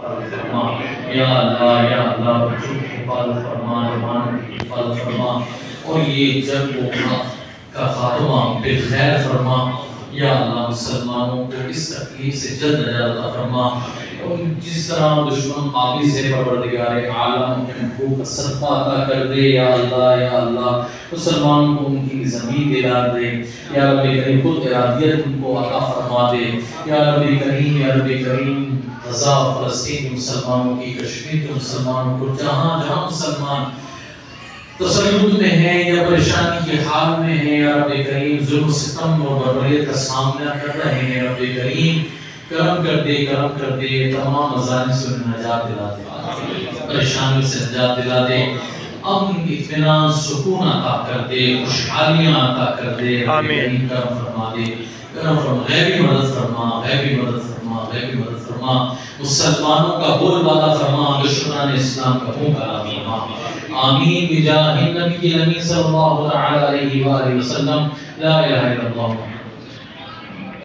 فرما یا اللہ بچوں کی حفاظت فرما، جوانوں کی حفاظت فرما، اور یہ جنگ و کا خاتمہ بالخیر فرما یا اللہ۔ مسلمانوں کو اس تکلیف سے جلد نجات عطا فرما، اور جس طرح دشمن قابل سے پروردگار عالم ان کو صدقہ عطا کر دے یا اللہ یا اللہ۔ مسلمانوں کو ان کی زمین دلا دے یا رب کریم، خود ارادیت ان کو عطا فرما دے یا رب کریم، یا رب کریم۔ غزہ فلسطین کے مسلمانوں کی، کشمیر کے مسلمانوں کو، جہاں جہاں مسلمان تسلط میں ہیں یا پریشانی کے حال میں ہیں یا رب کریم، ظلم و ستم اور بربریت کا سامنا کر رہے ہیں، رب کریم کرم کر دے، کرم کر دے، تمام مظالم سے انہیں نجات دلا دے، پریشانی سے نجات دلا دے، امن، اطمینان، سکون عطا کر دے، خوشحالیاں عطا کر دے، رب کریم کرم فرما دے، کرم فرما، غیبی مدد فرما، غیبی مدد فرما، غیبی مدد فرما، مسلمانوں کا بول بالا فرما، دشمنان اسلام کا منہ کالا فرما، آمین بجاہ النبی الامین صلی اللہ علیہ وآلہ وسلم، لا الہ الا اللہ۔